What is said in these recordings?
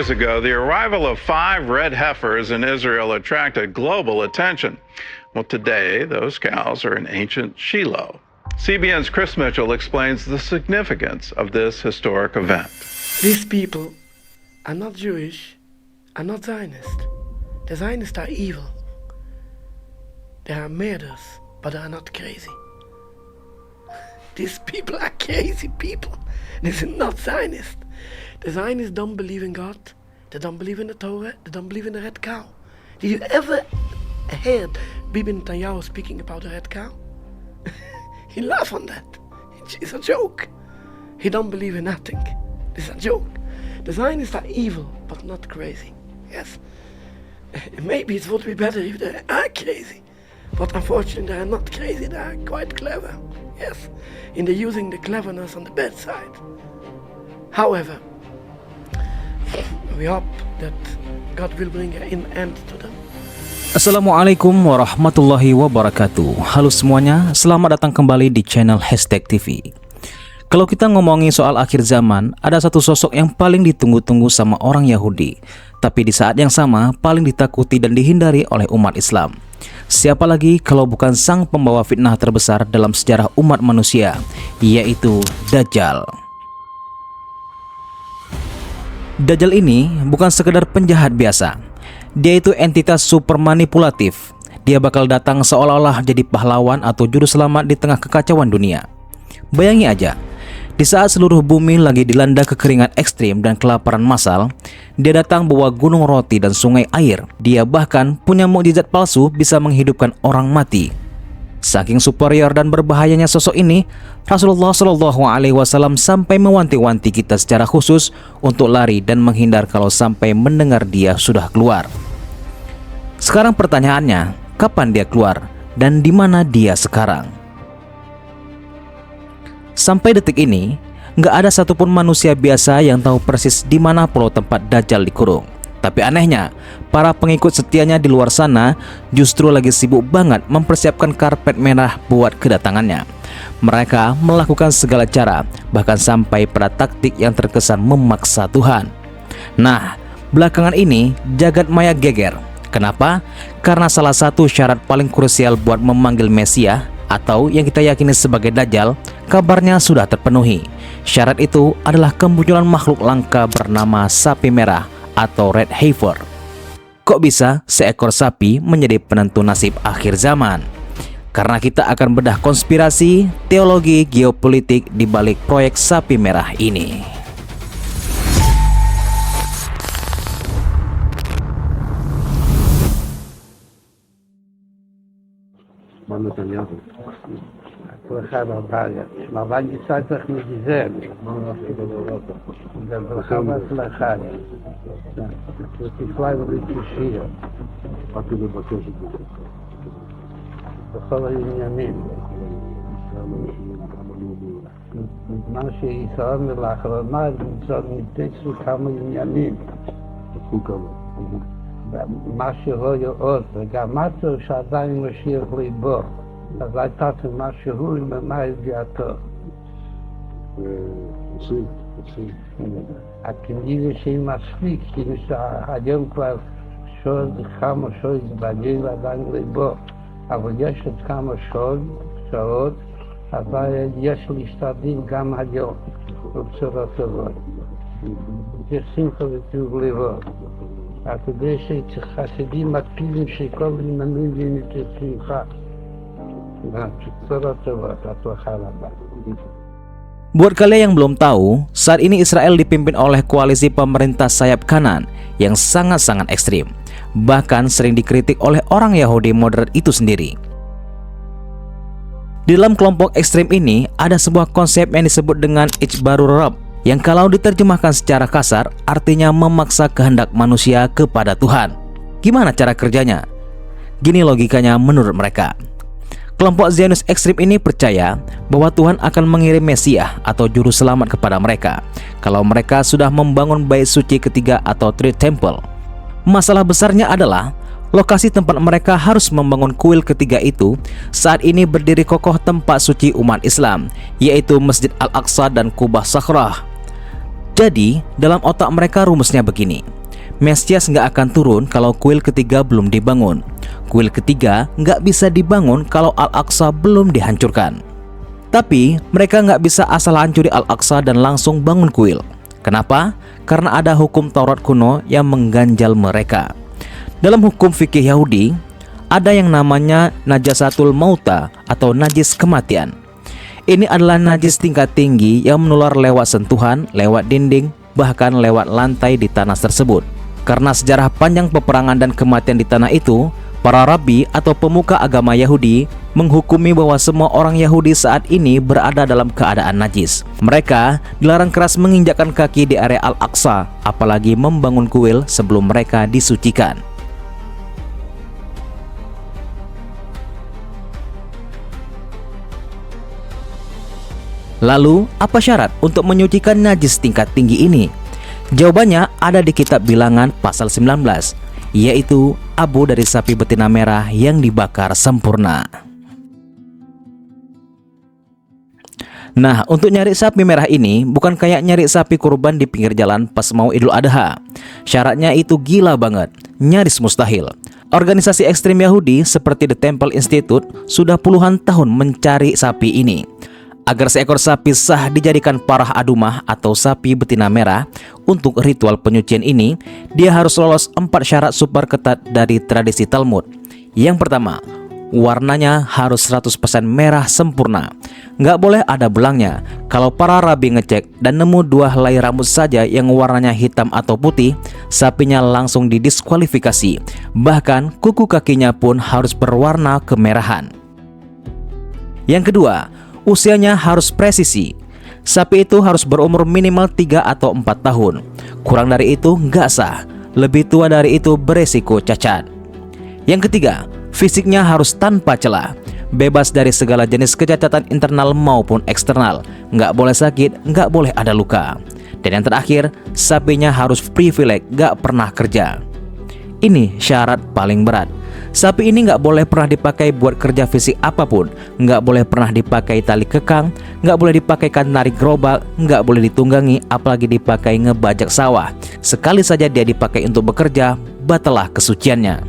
Years ago, the arrival of 5 red heifers in Israel attracted global attention. Well, today, those cows are in ancient Shiloh. CBN's Chris Mitchell explains the significance of this historic event. These people are not Jewish, are not Zionist. The Zionists are evil. They are murderers, but they are not crazy. These people are crazy people. This is not Zionist. The Zionists don't believe in God. They don't believe in the Torah. They don't believe in the red cow. Did you ever hear Bibi Netanyahu speaking about the red cow? He laughed on that. It's a joke. He don't believe in nothing. It's a joke. The Zionists are evil, but not crazy. Yes. Maybe it would be better if they are crazy. But unfortunately, they are not crazy. They are quite clever. Yes. In the using the cleverness on the bad side. However, we hope that God will bring an end to them. Assalamualaikum warahmatullahi wabarakatuh. Halo semuanya, selamat datang kembali di channel #TV. Kalau kita ngomongin soal akhir zaman, ada satu sosok yang paling ditunggu-tunggu sama orang Yahudi, tapi di saat yang sama paling ditakuti dan dihindari oleh umat Islam. Siapa lagi kalau bukan sang pembawa fitnah terbesar dalam sejarah umat manusia, yaitu Dajjal. Dajjal ini bukan sekedar penjahat biasa. Dia itu entitas super manipulatif. Dia bakal datang seolah-olah jadi pahlawan atau juru selamat di tengah kekacauan dunia. Bayangi aja, di saat seluruh bumi lagi dilanda kekeringan ekstrim dan kelaparan massal, dia datang bawa gunung roti dan sungai air. Dia bahkan punya mukjizat palsu bisa menghidupkan orang mati. Saking superior dan berbahayanya sosok ini, Rasulullah SAW sampai mewanti-wanti kita secara khusus untuk lari dan menghindar kalau sampai mendengar dia sudah keluar. Sekarang pertanyaannya, kapan dia keluar dan di mana dia sekarang? Sampai detik ini, nggak ada satupun manusia biasa yang tahu persis di mana pulau tempat Dajjal dikurung. Tapi anehnya, para pengikut setianya di luar sana justru lagi sibuk banget mempersiapkan karpet merah buat kedatangannya. Mereka melakukan segala cara, bahkan sampai pada taktik yang terkesan memaksa Tuhan. Nah, belakangan ini jagat maya geger. Kenapa? Karena salah satu syarat paling krusial buat memanggil Mesias atau yang kita yakini sebagai Dajjal, kabarnya sudah terpenuhi. Syarat itu adalah kemunculan makhluk langka bernama sapi merah atau red heifer. Kok bisa seekor sapi menjadi penentu nasib akhir zaman? Karena kita akan bedah konspirasi, teologi, geopolitik di balik proyek sapi merah ini. ברכה בבית, מרבן גיסה צריך מגיזם, זה ברכה בהצלחה, ותפלאי ובתשיר, בכל העניינים. בזמן שישראל לאחרונה נתצו כמה עניינים. מה שרואה עוד, וגם מצו שעדיין משיח ליבו. אז הייתה משהו ומה הגיעתו. הכנראה שהיא מספיק, כאילו שהיום כבר כמה שעות בגיל עדיין ליבו, אבל יש עוד כמה שעות, אבל יש להשתדל גם היום, בבשורות טובות. יש שמחה וטוב ליבו. אתה יודע שחסידים מקפידים שכל ימנים יהיו שמחה. Buat kalian yang belum tahu, saat ini Israel dipimpin oleh koalisi pemerintah sayap kanan yang sangat-sangat ekstrim, bahkan sering dikritik oleh orang Yahudi moderat itu sendiri. Di dalam kelompok ekstrim ini ada sebuah konsep yang disebut dengan ijbarur Rabb, yang kalau diterjemahkan secara kasar artinya memaksa kehendak manusia kepada Tuhan. Gimana cara kerjanya? Gini logikanya menurut mereka. Kelompok Zionis ekstrim ini percaya bahwa Tuhan akan mengirim Mesias atau juru selamat kepada mereka kalau mereka sudah membangun bait suci ketiga atau Third Temple. Masalah besarnya adalah lokasi tempat mereka harus membangun kuil ketiga itu saat ini berdiri kokoh tempat suci umat Islam, yaitu Masjid Al-Aqsa dan Kubah Sakhrah. Jadi, dalam otak mereka rumusnya begini. Mesias nggak akan turun kalau kuil ketiga belum dibangun. Kuil ketiga nggak bisa dibangun kalau Al-Aqsa belum dihancurkan. Tapi, mereka nggak bisa asal hancuri Al-Aqsa dan langsung bangun kuil. Kenapa? Karena ada hukum Taurat kuno yang mengganjal mereka. Dalam hukum fikih Yahudi, ada yang namanya najasatul mauta atau najis kematian. Ini adalah najis tingkat tinggi yang menular lewat sentuhan, lewat dinding, bahkan lewat lantai di tanah tersebut. Karena sejarah panjang peperangan dan kematian di tanah itu, para rabi atau pemuka agama Yahudi menghukumi bahwa semua orang Yahudi saat ini berada dalam keadaan najis. Mereka dilarang keras menginjakkan kaki di area Al-Aqsa, apalagi membangun kuil sebelum mereka disucikan. Lalu, apa syarat untuk menyucikan najis tingkat tinggi ini? Jawabannya ada di kitab Bilangan pasal 19, yaitu abu dari sapi betina merah yang dibakar sempurna. Nah, untuk nyari sapi merah ini bukan kayak nyari sapi kurban di pinggir jalan pas mau Idul Adha. Syaratnya itu gila banget, nyaris mustahil. Organisasi ekstrim Yahudi seperti The Temple Institute sudah puluhan tahun mencari sapi ini. Agar seekor sapi sah dijadikan parah adumah atau sapi betina merah untuk ritual penyucian ini, dia harus lolos 4 syarat super ketat dari tradisi Talmud. Yang pertama, warnanya harus 100% merah sempurna. Nggak boleh ada belangnya. Kalau para rabi ngecek dan nemu 2 helai rambut saja yang warnanya hitam atau putih, sapinya langsung didiskualifikasi. Bahkan kuku kakinya pun harus berwarna kemerahan. Yang kedua, usianya harus presisi. Sapi itu harus berumur minimal 3 atau 4 tahun. Kurang dari itu nggak sah. Lebih tua dari itu beresiko cacat. Yang ketiga, fisiknya harus tanpa celah, bebas dari segala jenis kecacatan internal maupun eksternal. Nggak boleh sakit, nggak boleh ada luka. Dan yang terakhir, sapinya harus privilege, nggak pernah kerja. Ini syarat paling berat. Sapi ini nggak boleh pernah dipakai buat kerja fisik apapun, nggak boleh pernah dipakai tali kekang, nggak boleh dipakaikan narik gerobak, nggak boleh ditunggangi, apalagi dipakai ngebajak sawah. Sekali saja dia dipakai untuk bekerja, batalah kesuciannya.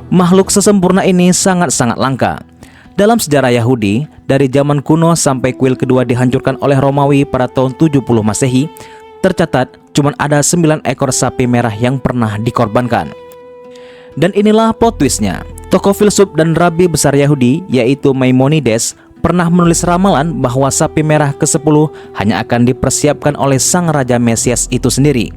Makhluk sesempurna ini sangat-sangat langka. Dalam sejarah Yahudi, dari zaman kuno sampai kuil kedua dihancurkan oleh Romawi pada tahun 70 Masehi, tercatat cuma ada 9 ekor sapi merah yang pernah dikorbankan. Dan inilah plot twistnya. Tokoh filsuf dan rabi besar Yahudi, yaitu Maimonides, pernah menulis ramalan bahwa sapi merah ke-10 hanya akan dipersiapkan oleh sang Raja Mesias itu sendiri.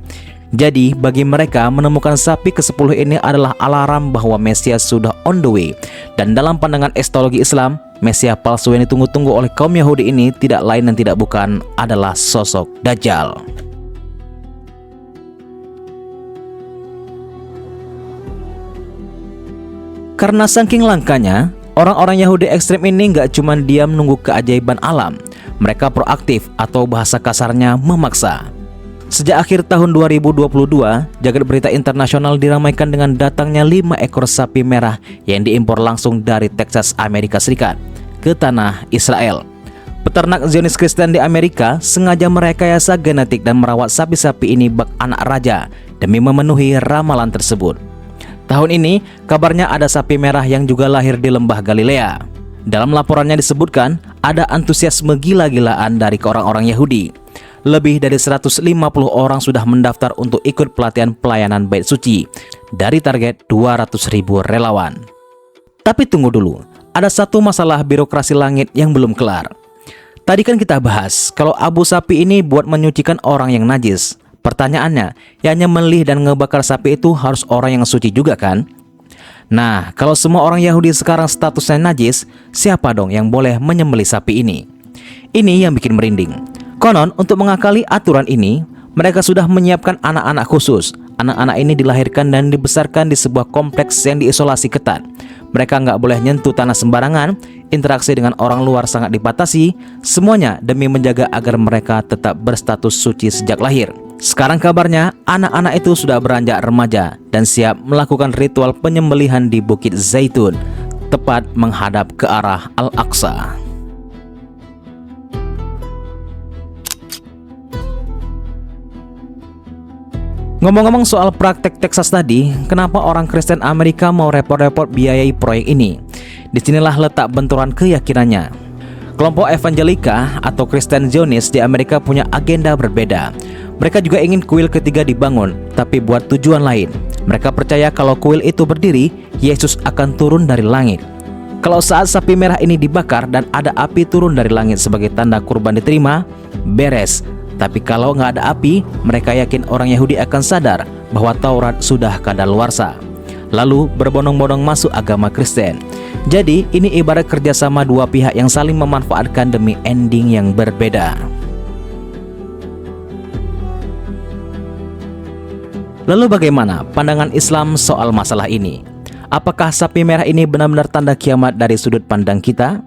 Jadi bagi mereka, menemukan sapi ke-10 ini adalah alarm bahwa Mesias sudah on the way. Dan dalam pandangan estologi Islam, Mesias palsu yang ditunggu-tunggu oleh kaum Yahudi ini tidak lain dan tidak bukan adalah sosok Dajjal. Karena saking langkanya, orang-orang Yahudi ekstrem ini nggak cuma diam nunggu keajaiban alam. Mereka proaktif atau bahasa kasarnya memaksa. Sejak akhir tahun 2022, jagat berita internasional diramaikan dengan datangnya 5 ekor sapi merah yang diimpor langsung dari Texas, Amerika Serikat ke tanah Israel. Peternak Zionis Kristen di Amerika sengaja merekayasa genetik dan merawat sapi-sapi ini bak anak raja demi memenuhi ramalan tersebut. Tahun ini, kabarnya ada sapi merah yang juga lahir di lembah Galilea. Dalam laporannya disebutkan, ada antusiasme gila-gilaan dari orang-orang Yahudi. Lebih dari 150 orang sudah mendaftar untuk ikut pelatihan pelayanan bait suci dari target 200.000 relawan. Tapi tunggu dulu, ada satu masalah birokrasi langit yang belum kelar. Tadi kan kita bahas kalau abu sapi ini buat menyucikan orang yang najis. Pertanyaannya, yang nyembelih dan ngebakar sapi itu harus orang yang suci juga kan? Nah, kalau semua orang Yahudi sekarang statusnya najis, siapa dong yang boleh menyembelih sapi ini? Ini yang bikin merinding. Konon, untuk mengakali aturan ini, mereka sudah menyiapkan anak-anak khusus. Anak-anak ini dilahirkan dan dibesarkan di sebuah kompleks yang diisolasi ketat. Mereka nggak boleh nyentuh tanah sembarangan, interaksi dengan orang luar sangat dibatasi, semuanya demi menjaga agar mereka tetap berstatus suci sejak lahir. Sekarang kabarnya, anak-anak itu sudah beranjak remaja dan siap melakukan ritual penyembelihan di Bukit Zaitun, tepat menghadap ke arah Al-Aqsa. Ngomong-ngomong soal praktek Texas tadi, kenapa orang Kristen Amerika mau repot-repot biayai proyek ini? Disinilah letak benturan keyakinannya. Kelompok Evangelika atau Kristen Zionis di Amerika punya agenda berbeda. Mereka juga ingin kuil ketiga dibangun, tapi buat tujuan lain. Mereka percaya kalau kuil itu berdiri, Yesus akan turun dari langit. Kalau saat sapi merah ini dibakar dan ada api turun dari langit sebagai tanda kurban diterima, beres. Tapi kalau nggak ada api, mereka yakin orang Yahudi akan sadar bahwa Taurat sudah kadaluarsa, lalu berbondong-bondong masuk agama Kristen. Jadi ini ibarat kerjasama dua pihak yang saling memanfaatkan demi ending yang berbeda. Lalu bagaimana pandangan Islam soal masalah ini? Apakah sapi merah ini benar-benar tanda kiamat dari sudut pandang kita?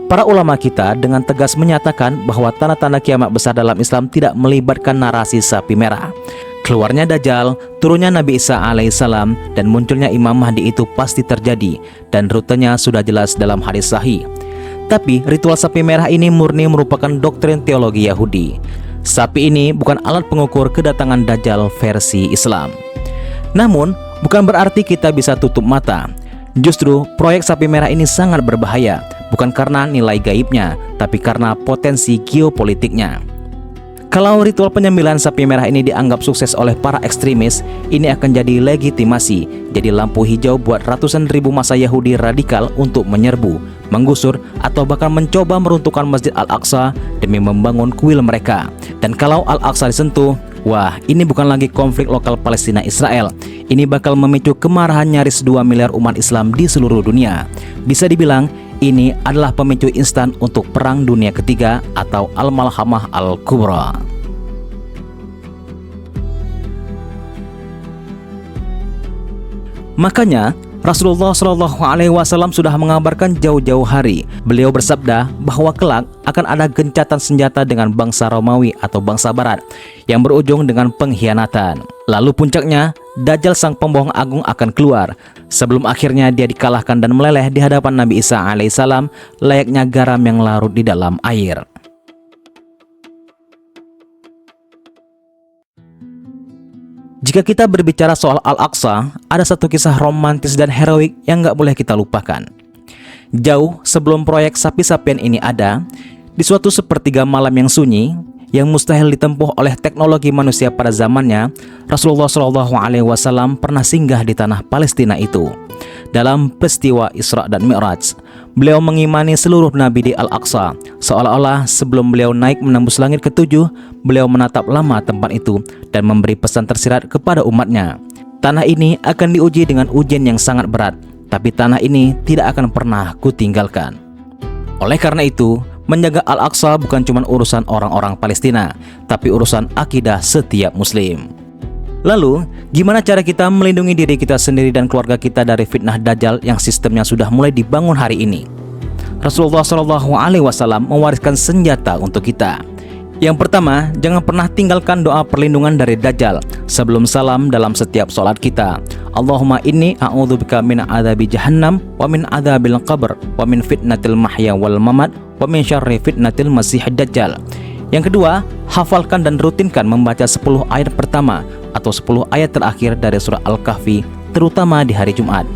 Para ulama kita dengan tegas menyatakan bahwa tanda-tanda kiamat besar dalam Islam tidak melibatkan narasi sapi merah. Keluarnya Dajjal, turunnya Nabi Isa alaihissalam, dan munculnya Imam Mahdi itu pasti terjadi, dan rutenya sudah jelas dalam hadis sahih. Tapi ritual sapi merah ini murni merupakan doktrin teologi Yahudi. Sapi ini bukan alat pengukur kedatangan Dajjal versi Islam. Namun, bukan berarti kita bisa tutup mata. Justru proyek sapi merah ini sangat berbahaya, bukan karena nilai gaibnya, tapi karena potensi geopolitiknya. Kalau ritual penyembelihan sapi merah ini dianggap sukses oleh para ekstremis, ini akan jadi legitimasi, jadi lampu hijau buat ratusan ribu massa Yahudi radikal untuk menyerbu, menggusur, atau bahkan mencoba meruntuhkan Masjid Al-Aqsa demi membangun kuil mereka. Dan kalau Al-Aqsa disentuh, wah, ini bukan lagi konflik lokal Palestina-Israel. Ini bakal memicu kemarahan nyaris 2 miliar umat Islam di seluruh dunia. Bisa dibilang, ini adalah pemicu instan untuk Perang Dunia Ketiga atau Al-Malhamah Al-Kubra. Makanya, Rasulullah SAW sudah mengabarkan jauh-jauh hari. Beliau bersabda bahwa kelak akan ada gencatan senjata dengan bangsa Romawi atau bangsa Barat yang berujung dengan pengkhianatan. Lalu puncaknya, Dajjal sang pembohong agung akan keluar. Sebelum akhirnya dia dikalahkan dan meleleh di hadapan Nabi Isa alaihissalam layaknya garam yang larut di dalam air. Jika kita berbicara soal Al-Aqsa, ada satu kisah romantis dan heroik yang gak boleh kita lupakan. Jauh sebelum proyek sapi-sapian ini ada, di suatu sepertiga malam yang sunyi, yang mustahil ditempuh oleh teknologi manusia pada zamannya, Rasulullah SAW pernah singgah di tanah Palestina itu. Dalam peristiwa Isra dan Mi'raj, beliau mengimani seluruh nabi di Al-Aqsa. Seolah-olah sebelum beliau naik menembus langit ketujuh, beliau menatap lama tempat itu dan memberi pesan tersirat kepada umatnya. Tanah ini akan diuji dengan ujian yang sangat berat, tapi tanah ini tidak akan pernah kutinggalkan. Oleh karena itu, menjaga Al-Aqsa bukan cuma urusan orang-orang Palestina, tapi urusan akidah setiap Muslim. Lalu, gimana cara kita melindungi diri kita sendiri dan keluarga kita dari fitnah Dajjal yang sistemnya sudah mulai dibangun hari ini? Rasulullah SAW mewariskan senjata untuk kita. Yang pertama, jangan pernah tinggalkan doa perlindungan dari Dajjal sebelum salam dalam setiap sholat kita. Allahumma inni a'udzubika min adzabi jahannam wa min adzabil qabr wa min fitnatil mahya wal mamat wa min syarri fitnatil masiihid dajjal. Yang kedua, hafalkan dan rutinkan membaca 10 ayat pertama atau 10 ayat terakhir dari surah Al-Kahfi, terutama di hari Jumat.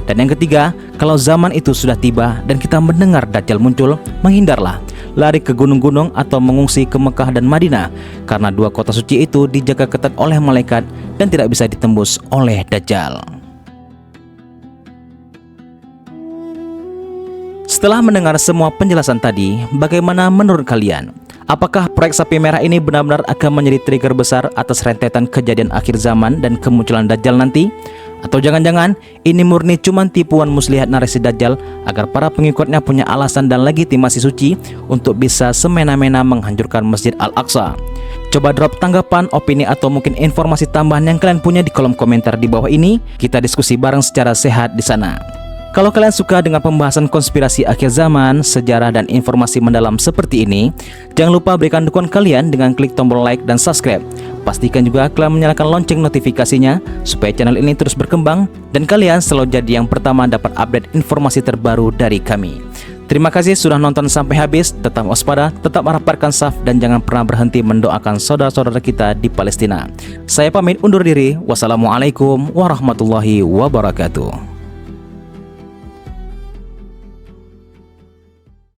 Dan yang ketiga, kalau zaman itu sudah tiba dan kita mendengar Dajjal muncul, menghindarlah, lari ke gunung-gunung atau mengungsi ke Mekah dan Madinah, karena dua kota suci itu dijaga ketat oleh malaikat dan tidak bisa ditembus oleh Dajjal. Setelah mendengar semua penjelasan tadi, bagaimana menurut kalian? Apakah proyek sapi merah ini benar-benar akan menjadi trigger besar atas rentetan kejadian akhir zaman dan kemunculan Dajjal nanti? Atau jangan-jangan ini murni cuman tipuan muslihat narasi Dajjal agar para pengikutnya punya alasan dan legitimasi suci untuk bisa semena-mena menghancurkan Masjid Al-Aqsa? Coba drop tanggapan, opini, atau mungkin informasi tambahan yang kalian punya di kolom komentar di bawah ini. Kita diskusi bareng secara sehat di sana. Kalau kalian suka dengan pembahasan konspirasi akhir zaman, sejarah, dan informasi mendalam seperti ini, jangan lupa berikan dukungan kalian dengan klik tombol like dan subscribe. Pastikan juga kalian menyalakan lonceng notifikasinya supaya channel ini terus berkembang dan kalian selalu jadi yang pertama dapat update informasi terbaru dari kami. Terima kasih sudah nonton sampai habis. Tetap waspada, tetap rapatkan saf, dan jangan pernah berhenti mendoakan saudara-saudara kita di Palestina. Saya pamit undur diri. Wassalamualaikum warahmatullahi wabarakatuh.